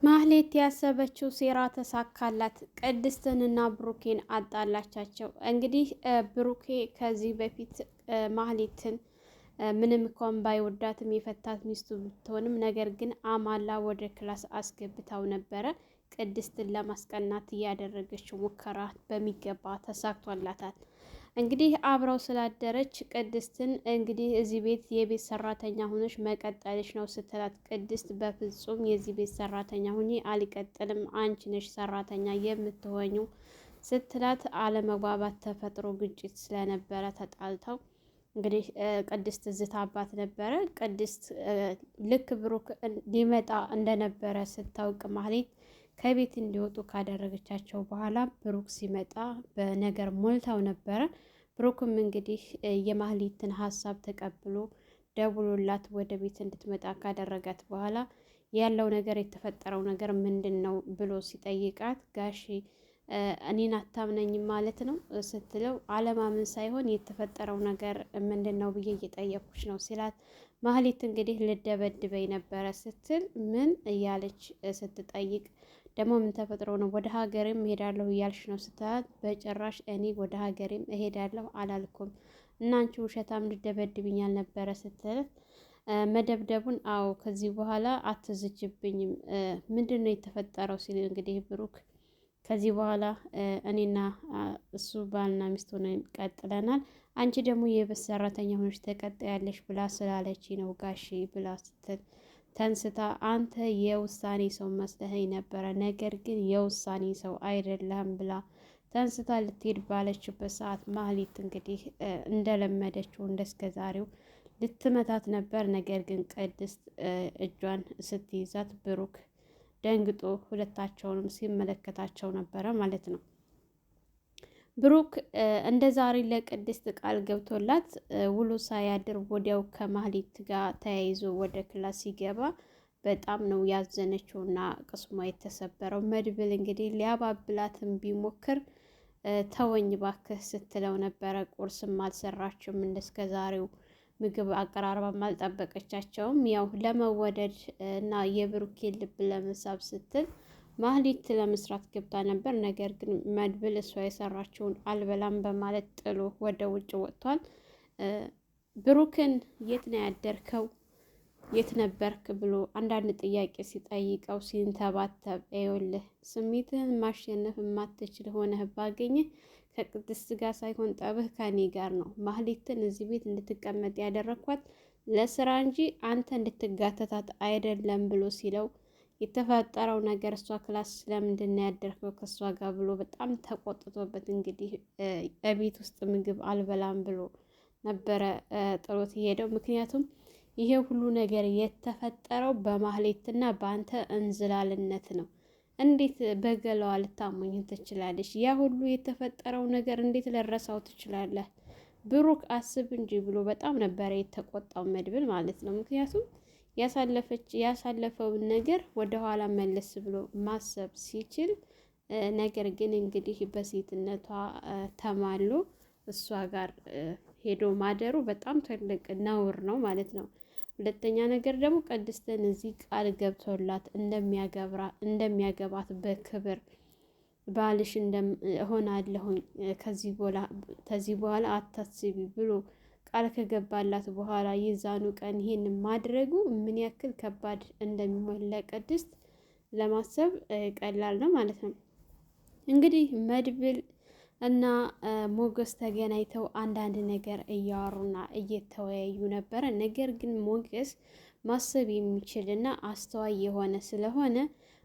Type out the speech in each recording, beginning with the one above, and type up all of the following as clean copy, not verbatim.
ማህሌት ያሰበችው ሴራ ተሳካላት። ቅድስትንና ብሩኬን አጣላቻቸው። እንግዲህ ብሩኬ ከዚህ በፊት ማህሌትን ምንም እንኳን ባይወዳትም የፈታት ሚስቱ ብትሆንም ነገር ግን አማላ ወደ ክላስ አስገብታው ነበረ። ቅድስትን ለማስቀናት እያደረገችው ሙከራ በሚገባ ተሳክቷላታል። እንግዲህ አብረው ስላደረች ቅድስትን እንግዲህ እዚህ ቤት የቤት ሰራተኛ ሆነች መቀጠልሽ ነው ስትላት፣ ቅድስት በፍጹም የዚህ ቤት ሰራተኛ ሁኚ አልቀጥልም፣ አንቺ ነሽ ሰራተኛ የምትሆኙ ስትላት፣ አለመግባባት ተፈጥሮ ግጭት ስለነበረ ተጣልተው እንግዲህ ቅድስት ዝታባት ነበረ። ቅድስት ልክ ብሩክ ሊመጣ እንደነበረ ስታውቅ ማህሌት ከቤት እንዲወጡ ካደረገቻቸው በኋላ ብሩክ ሲመጣ በነገር ሞልታው ነበረ። ብሩክም እንግዲህ የማህሌትን ሀሳብ ተቀብሎ ደውሎላት ወደ ቤት እንድትመጣ ካደረጋት በኋላ ያለው ነገር የተፈጠረው ነገር ምንድን ነው ብሎ ሲጠይቃት ጋሺ እኔን አታምነኝም ማለት ነው ስትለው፣ አለማመን ሳይሆን የተፈጠረው ነገር ምንድን ነው ብዬ እየጠየኩሽ ነው ሲላት፣ ማህሌት እንግዲህ ልደበድበኝ ነበረ ስትል ምን እያለች ስትጠይቅ፣ ደግሞ ምን ተፈጥሮ ነው ወደ ሀገሬም እሄዳለሁ እያልሽ ነው ስትላት፣ በጭራሽ እኔ ወደ ሀገሬም እሄዳለሁ አላልኩም እና አንቺ ውሸታም ልደበድብኝ አልነበረ ስትል፣ መደብደቡን አዎ ከዚህ በኋላ አትዝጅብኝም ምንድን ነው የተፈጠረው ሲል እንግዲህ ብሩክ ከዚህ በኋላ እኔና እሱ ባልና ሚስት ሆነን ቀጥለናል፣ አንቺ ደግሞ የቤት ሰራተኛ ሆነች ተቀጣያለሽ ብላ ስላለች ነው ጋሺ ብላ ስትል፣ ተንስታ አንተ የውሳኔ ሰው መስለኸኝ ነበረ፣ ነገር ግን የውሳኔ ሰው አይደለም ብላ ተንስታ ልትሄድ ባለችበት ሰዓት ማህሌት እንግዲህ እንደለመደችው እንደስከዛሬው ልትመታት ነበር። ነገር ግን ቅድስት እጇን ስትይዛት ብሩክ ደንግጦ ሁለታቸውንም ሲመለከታቸው ነበረ ማለት ነው። ብሩክ እንደ ዛሬ ለቅድስት ቃል ገብቶላት ውሎ ሳያድር ወዲያው ከማህሌት ጋር ተያይዞ ወደ ክላስ ሲገባ በጣም ነው ያዘነችውና ቅስሟ የተሰበረው። መድብል እንግዲህ ሊያባብላትም ቢሞክር ተወኝ ባክህ ስትለው ነበረ። ቁርስም አልሰራችም እንደስከ ዛሬው ምግብ አቀራረባም አልጠበቀቻቸውም። ያው ለመወደድ እና የብሩኬን ልብ ለመሳብ ስትል ማህሌት ለመስራት ገብታ ነበር። ነገር ግን መድብል እሷ የሰራችውን አልበላም በማለት ጥሎ ወደ ውጭ ወጥቷል። ብሩክን የት ነው ያደርከው? የት ነበርክ ብሎ አንዳንድ ጥያቄ ሲጠይቀው ሲንተባተብ፣ ይኸውልህ ስሜትህን ማሸነፍ የማትችል ሆነህ ባገኘህ ከቅድስት ጋር ሳይሆን ጠብህ ከኔ ጋር ነው። ማህሌትን እዚህ ቤት እንድትቀመጥ ያደረኳት ለስራ እንጂ አንተ እንድትጋተታት አይደለም ብሎ ሲለው፣ የተፈጠረው ነገር እሷ ክላስ ስለምንድን ነው ያደርከው ከእሷ ጋር ብሎ በጣም ተቆጥቶበት እንግዲህ እቤት ውስጥ ምግብ አልበላም ብሎ ነበረ ጥሎት የሄደው። ምክንያቱም ይሄ ሁሉ ነገር የተፈጠረው በማህሌትና በአንተ እንዝላልነት ነው። እንዴት በገላዋ ልታሞኝ ትችላለች? ያ ሁሉ የተፈጠረው ነገር እንዴት ልረሳው ትችላለህ? ብሩክ አስብ እንጂ ብሎ በጣም ነበረ የተቆጣው መድብል ማለት ነው። ምክንያቱም ያሳለፈውን ነገር ወደኋላ መለስ ብሎ ማሰብ ሲችል፣ ነገር ግን እንግዲህ በሴትነቷ ተማሎ እሷ ጋር ሄዶ ማደሩ በጣም ትልቅ ነውር ነው ማለት ነው። ሁለተኛ ነገር ደግሞ ቅድስትን እዚህ ቃል ገብቶላት እንደሚያገባት በክብር ባልሽ እሆናለሁኝ ከዚህ በኋላ አታስቢ ብሎ ቃል ከገባላት በኋላ የዛኑ ቀን ይሄን ማድረጉ ምን ያክል ከባድ እንደሚሆን ለቅድስት ለማሰብ ቀላል ነው ማለት ነው። እንግዲህ መድብል እና ሞገስ ተገናኝተው አንዳንድ ነገር እያወሩና እየተወያዩ ነበረ። ነገር ግን ሞገስ ማሰብ የሚችልና አስተዋይ የሆነ ስለሆነ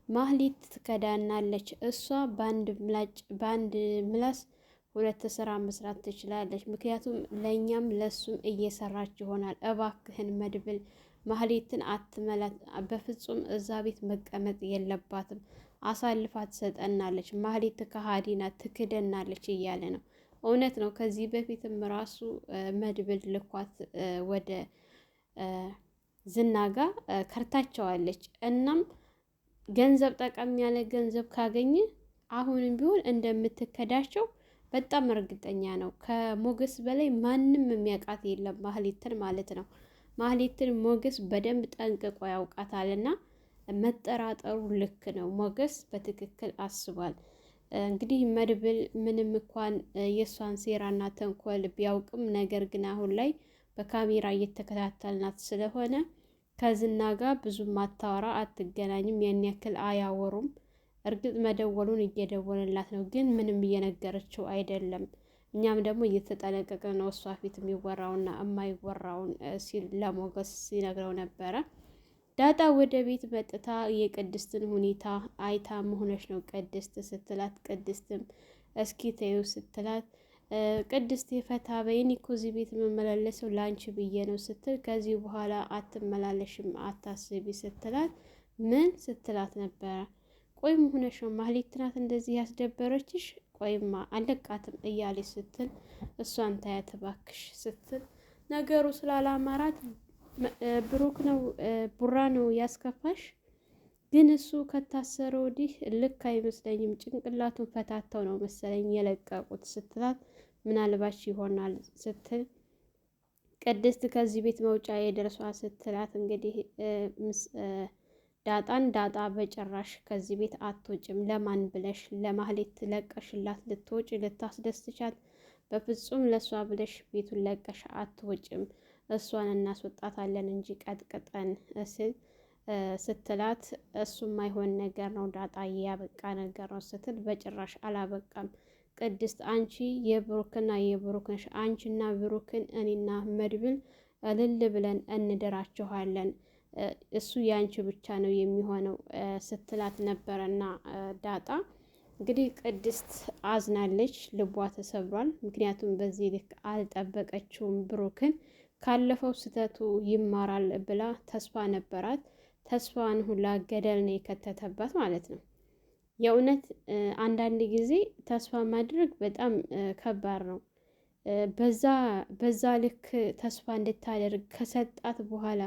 ማህሌት ትከዳናለች፣ እሷ በአንድ ምላስ ሁለት ስራ መስራት ትችላለች፣ ምክንያቱም ለእኛም ለሱም እየሰራች ይሆናል። እባክህን መድብል ማህሌትን አትመላት፣ በፍጹም እዛ ቤት መቀመጥ የለባትም፣ አሳልፋ ትሰጠናለች፣ ማህሌት ከሃዲ ናት፣ ትክደናለች እያለ ነው። እውነት ነው። ከዚህ በፊትም ራሱ መድብል ልኳት ወደ ዝናጋ ከርታቸዋለች። እናም ገንዘብ ጠቀም ያለ ገንዘብ ካገኘ አሁንም ቢሆን እንደምትከዳቸው በጣም እርግጠኛ ነው። ከሞገስ በላይ ማንም የሚያውቃት የለም ማህሌትን ማለት ነው። ማህሌትን ሞገስ በደንብ ጠንቅቆ ያውቃታልና መጠራጠሩ ልክ ነው። ሞገስ በትክክል አስቧል። እንግዲህ መድብል ምንም እንኳን የእሷን ሴራና ተንኮል ቢያውቅም ነገር ግን አሁን ላይ በካሜራ እየተከታተልናት ስለሆነ ከዝና ጋር ብዙም አታወራ፣ አትገናኝም፣ ያን ያክል አያወሩም። እርግጥ መደወሉን እየደወለላት ነው፣ ግን ምንም እየነገረችው አይደለም። እኛም ደግሞ እየተጠነቀቀ ነው እሷ ፊት የሚወራውና የማይወራውን ሲል ለሞገስ ሲነግረው ነበረ። ዳጣ ወደ ቤት መጥታ የቅድስትን ሁኔታ አይታ መሆነች ነው ቅድስት ስትላት፣ ቅድስትም እስኪ ተይው ስትላት፣ ቅድስት የፈታ በይን እኮ እዚህ ቤት የምመላለሰው ለአንቺ ብዬ ነው ስትል፣ ከዚህ በኋላ አትመላለሽም አታስቢ ስትላት፣ ምን ስትላት ነበረ? ቆይ መሆነሽ ነው ማህሌት ናት እንደዚህ ያስደበረችሽ? ቆይማ አለቃትም እያለች ስትል፣ እሷን ታያት እባክሽ ስትል፣ ነገሩ ስላላማራት ብሩክ ነው ቡራ ነው ያስከፋሽ? ግን እሱ ከታሰረ ወዲህ ልክ አይመስለኝም፣ ጭንቅላቱን ፈታተው ነው መሰለኝ የለቀቁት ስትላት፣ ምናልባች ይሆናል ስትል፣ ቅድስት ከዚህ ቤት መውጫ የደርሷ ስትላት፣ እንግዲህ ዳጣ በጭራሽ ከዚህ ቤት አትወጭም፣ ለማን ብለሽ ለማህሌት ለቀሽላት ልትወጭ ልታስደስቻት? በፍጹም ለእሷ ብለሽ ቤቱን ለቀሽ አትወጭም፣ እሷን እናስወጣታለን እንጂ ቀጥቅጠን ስትላት፣ እሱም አይሆን ነገር ነው ዳጣዬ፣ ያበቃ ነገር ነው ስትል፣ በጭራሽ አላበቃም ቅድስት፣ አንቺ የብሩክና የብሩክ ነሽ፣ አንቺና ብሩክን እኔና መድብል እልል ብለን እንደራችኋለን፣ እሱ የአንቺ ብቻ ነው የሚሆነው ስትላት ነበረና ዳጣ እንግዲህ ቅድስት አዝናለች፣ ልቧ ተሰብሯል። ምክንያቱም በዚህ ልክ አልጠበቀችውም ብሩክን፣ ካለፈው ስህተቱ ይማራል ብላ ተስፋ ነበራት። ተስፋዋን ሁላ ገደል ነው የከተተባት ማለት ነው። የእውነት አንዳንድ ጊዜ ተስፋ ማድረግ በጣም ከባድ ነው። በዛ ልክ ተስፋ እንድታደርግ ከሰጣት በኋላ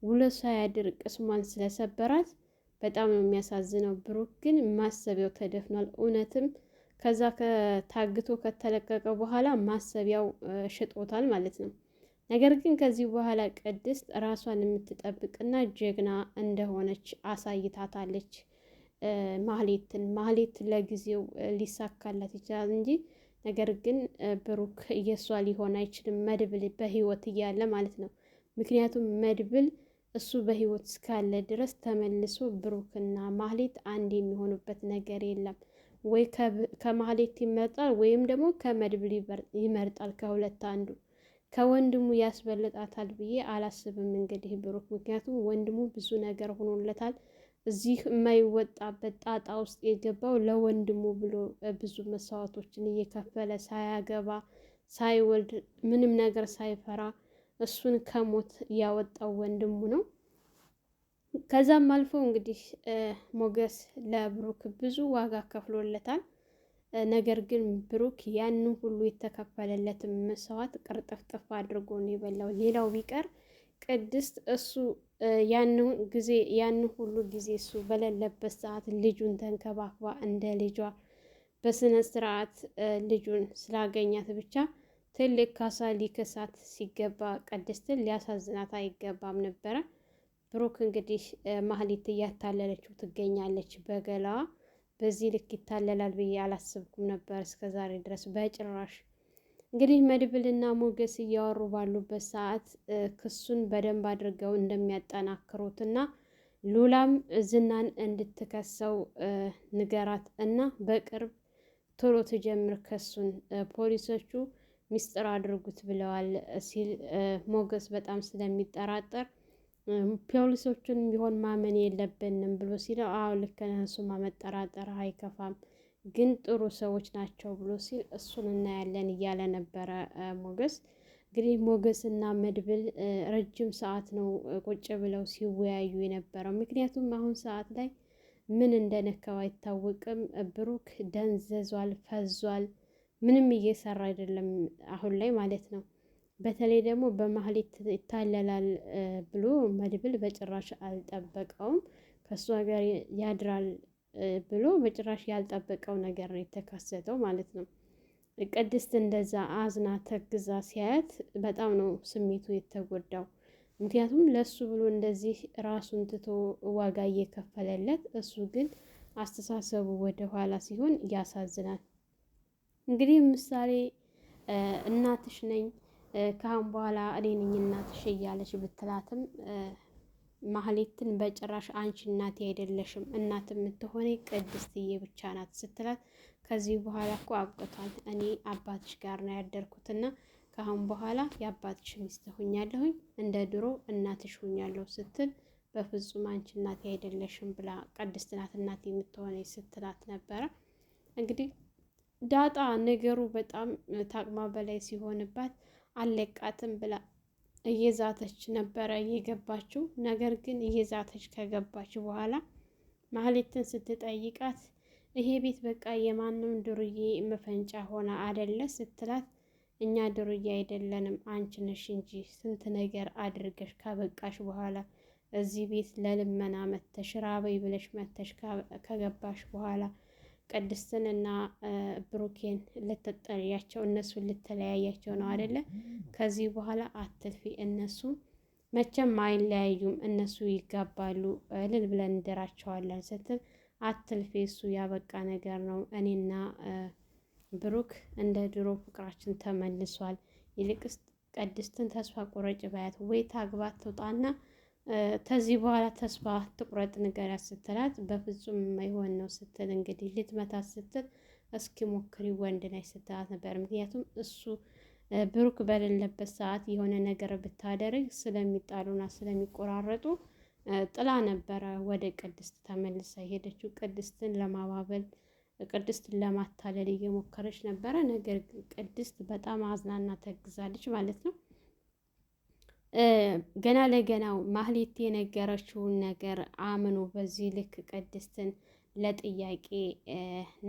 ውሎ ሳያድር ቅስሟን ስለሰበራት በጣም ነው የሚያሳዝነው። ብሩክ ግን ማሰቢያው ተደፍኗል። እውነትም ከዛ ከታግቶ ከተለቀቀ በኋላ ማሰቢያው ሽጦታል ማለት ነው። ነገር ግን ከዚህ በኋላ ቅድስት ራሷን የምትጠብቅና ጀግና እንደሆነች አሳይታታለች። ማህሌት ለጊዜው ሊሳካላት ይችላል እንጂ ነገር ግን ብሩክ የሷ ሊሆን አይችልም፣ መድብል በህይወት እያለ ማለት ነው። ምክንያቱም መድብል እሱ በህይወት እስካለ ድረስ ተመልሶ ብሩክና ማህሌት አንድ የሚሆኑበት ነገር የለም። ወይ ከማህሌት ይመርጣል ወይም ደግሞ ከመድብል ይመርጣል። ከሁለት አንዱ ከወንድሙ ያስበልጣታል ብዬ አላስብም። እንግዲህ ብሩክ ምክንያቱም ወንድሙ ብዙ ነገር ሆኖለታል። እዚህ የማይወጣበት ጣጣ ውስጥ የገባው ለወንድሙ ብሎ ብዙ መስዋዕቶችን እየከፈለ ሳያገባ ሳይወልድ ምንም ነገር ሳይፈራ እሱን ከሞት ያወጣው ወንድሙ ነው። ከዛም አልፎ እንግዲህ ሞገስ ለብሩክ ብዙ ዋጋ ከፍሎለታል። ነገር ግን ብሩክ ያንን ሁሉ የተከፈለለትን መስዋዕት ቅርጥፍጥፍ አድርጎ ነው የበላው። ሌላው ቢቀር ቅድስት እሱ ያን ሁሉ ጊዜ እሱ በሌለበት ሰዓት ልጁን ተንከባክባ እንደ ልጇ በስነ ስርዓት ልጁን ስላገኛት ብቻ ትልቅ ካሳ ሊከሳት ሲገባ ቅድስትን ሊያሳዝናት አይገባም ነበረ። ብሩክ እንግዲህ ማህሌት እያታለለችው ትገኛለች በገላዋ። በዚህ ልክ ይታለላል ብዬ አላሰብኩም ነበር እስከዛሬ ድረስ በጭራሽ። እንግዲህ መድብልና ሞገስ እያወሩ ባሉበት ሰዓት ክሱን በደንብ አድርገው እንደሚያጠናክሩትና ሉላም ዝናን እንድትከሰው ንገራት እና በቅርብ ቶሎ ትጀምር ክሱን ፖሊሶቹ ሚስጥር አድርጉት ብለዋል ሲል ሞገስ በጣም ስለሚጠራጠር ፖሊሶቹን ቢሆን ማመን የለብንም ብሎ ሲለው፣ አዎ ልክ ነህ፣ እሱማ መጠራጠር አይከፋም፣ ግን ጥሩ ሰዎች ናቸው ብሎ ሲል እሱን እናያለን እያለ ነበረ ሞገስ። እንግዲህ ሞገስ እና መድብል ረጅም ሰዓት ነው ቁጭ ብለው ሲወያዩ የነበረው። ምክንያቱም አሁን ሰዓት ላይ ምን እንደነካው አይታወቅም። ብሩክ ደንዘዟል፣ ፈዟል፣ ምንም እየሰራ አይደለም አሁን ላይ ማለት ነው። በተለይ ደግሞ በማህሌት ይታለላል ብሎ መድብል በጭራሽ አልጠበቀውም። ከእሷ ጋር ያድራል ብሎ በጭራሽ ያልጠበቀው ነገር ነው የተከሰተው ማለት ነው። ቅድስት እንደዛ አዝና ተግዛ ሲያያት በጣም ነው ስሜቱ የተጎዳው። ምክንያቱም ለሱ ብሎ እንደዚህ ራሱን ትቶ ዋጋ እየከፈለለት እሱ ግን አስተሳሰቡ ወደ ኋላ ሲሆን ያሳዝናል። እንግዲህ ምሳሌ እናትሽ ነኝ ከአሁን በኋላ እኔ ነኝ እናትሽ እያለች ብትላትም ማህሌትን በጭራሽ አንቺ እናቴ አይደለሽም፣ እናት የምትሆነ ቅድስትዬ ብቻ ናት ስትላት ከዚህ በኋላ እኮ አብቅቷል፣ እኔ አባትሽ ጋር ነው ያደርኩትና ከአሁን በኋላ የአባትሽ ሚስት ሁኛለሁኝ፣ እንደ ድሮ እናትሽ ሁኛለሁ ስትል በፍጹም አንቺ እናቴ አይደለሽም ብላ ቅድስት ናት እናቴ የምትሆነ ስትላት ነበረ። እንግዲህ ዳጣ ነገሩ በጣም ታቅማ በላይ ሲሆንባት አለቃትም ብላ እየዛተች ነበረ እየገባችው። ነገር ግን እየዛተች ከገባች በኋላ ማህሌትን ስትጠይቃት ይሄ ቤት በቃ የማንም ዱርዬ መፈንጫ ሆነ አደለ ስትላት እኛ ዱርዬ አይደለንም አንቺ ነሽ እንጂ ስንት ነገር አድርገሽ ካበቃሽ በኋላ እዚህ ቤት ለልመና መተሽ ራበይ ብለሽ መተሽ ከገባሽ በኋላ ቅድስትንና ብሩኬን ልትጠያቸው እነሱን ልትለያያቸው ነው አይደለ? ከዚህ በኋላ አትልፊ፣ እነሱ መቼም አይለያዩም፣ እነሱ ይጋባሉ፣ እልል ብለን እንደራቸዋለን ስትል አትልፊ፣ እሱ ያበቃ ነገር ነው። እኔና ብሩክ እንደ ድሮ ፍቅራችን ተመልሷል። ይልቅስ ቅድስትን ተስፋ ቁረጭ ባያት፣ ወይ ታግባት ትውጣና ከዚህ በኋላ ተስፋ ትቁረጥ ንገሪያት ስትላት በፍጹም የማይሆን ነው ስትል እንግዲህ ልትመታት ስትል እስኪ ሞክሪ ወንድ ነሽ ስትላት ነበር። ምክንያቱም እሱ ብሩክ በሌለበት ሰዓት የሆነ ነገር ብታደርግ ስለሚጣሉና ስለሚቆራረጡ ጥላ ነበረ ወደ ቅድስት ተመልሳ ሄደችው። ቅድስትን ለማባበል ቅድስትን ለማታለል እየሞከረች ነበረ። ነገር ግን ቅድስት በጣም አዝናና ተግዛለች ማለት ነው። ገና ለገናው ማህሌት የነገረችውን ነገር አምኖ በዚህ ልክ ቅድስትን ለጥያቄ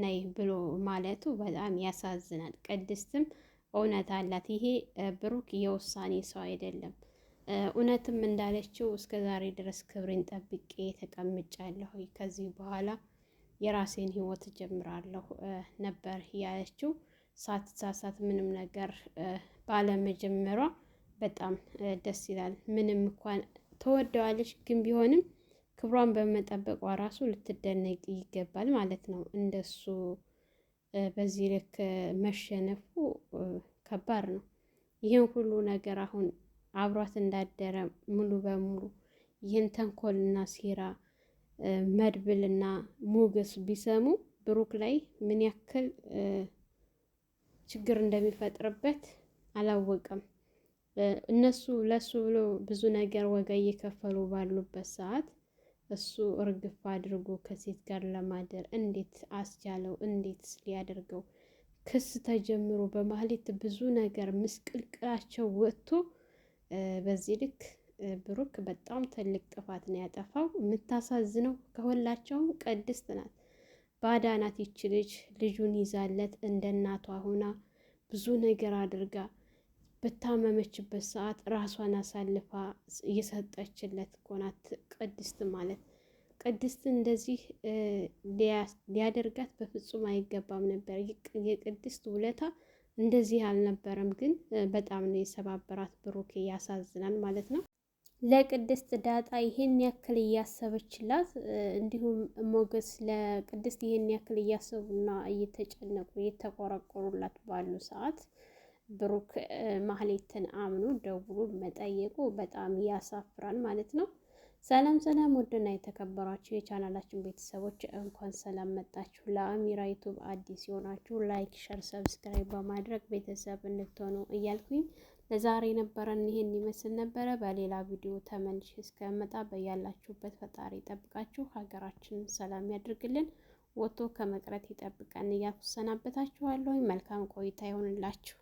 ነይ ብሎ ማለቱ በጣም ያሳዝናል። ቅድስትም እውነት አላት። ይሄ ብሩክ የውሳኔ ሰው አይደለም። እውነትም እንዳለችው እስከ ዛሬ ድረስ ክብሬን ጠብቄ ተቀምጫለሁ፣ ከዚህ በኋላ የራሴን ህይወት ጀምራለሁ ነበር ያለችው። ሳትሳሳት ምንም ነገር ባለመጀመሯ በጣም ደስ ይላል። ምንም እንኳን ተወደዋለች፣ ግን ቢሆንም ክብሯን በመጠበቋ ራሱ ልትደነቅ ይገባል ማለት ነው። እንደሱ በዚህ ልክ መሸነፉ ከባድ ነው። ይህን ሁሉ ነገር አሁን አብሯት እንዳደረ ሙሉ በሙሉ ይህን ተንኮልና ሴራ መድብልና ሞገስ ቢሰሙ ብሩክ ላይ ምን ያክል ችግር እንደሚፈጥርበት አላወቀም። እነሱ ለሱ ብሎ ብዙ ነገር ወጋ እየከፈሉ ባሉበት ሰዓት እሱ እርግፍ አድርጎ ከሴት ጋር ለማደር እንዴት አስቻለው? እንዴት ሊያደርገው? ክስ ተጀምሮ በማህሌት ብዙ ነገር ምስቅልቅላቸው ወጥቶ በዚህ ልክ ብሩክ በጣም ትልቅ ጥፋት ነው ያጠፋው። የምታሳዝነው ከሁላቸውም ቅድስት ናት። ባዳ ናት ይች ልጅ። ልጁን ይዛለት እንደ እናቷ ሆና ብዙ ነገር አድርጋ በታመመችበት ሰዓት ራሷን አሳልፋ እየሰጠችለት እኮ ናት ቅድስት ማለት። ቅድስት እንደዚህ ሊያደርጋት በፍጹም አይገባም ነበር። የቅድስት ውለታ እንደዚህ አልነበረም፣ ግን በጣም ነው የሰባበራት። ብሩኬ ያሳዝናል ማለት ነው። ለቅድስት ዳጣ ይሄን ያክል እያሰበችላት፣ እንዲሁም ሞገስ ለቅድስት ይሄን ያክል እያሰቡና እየተጨነቁ እየተቆረቆሩላት ባሉ ሰዓት ብሩክ ማህሌትን አምኖ ደውሎ መጠየቁ በጣም ያሳፍራል ማለት ነው። ሰላም ሰላም፣ ውድና የተከበራችሁ የቻናላችን ቤተሰቦች እንኳን ሰላም መጣችሁ። ለአሚራ ዩቱብ አዲስ የሆናችሁ ላይክ፣ ሸር፣ ሰብስክራይብ በማድረግ ቤተሰብ እንድትሆኑ እያልኩኝ ለዛሬ ነበረን ይሄን ይመስል ነበረ። በሌላ ቪዲዮ ተመልሼ እስከመጣ በያላችሁበት ፈጣሪ ይጠብቃችሁ፣ ሀገራችንን ሰላም ያድርግልን፣ ወጥቶ ከመቅረት ይጠብቀን እያልኩ ሰናበታችኋለሁ። መልካም ቆይታ ይሆንላችሁ።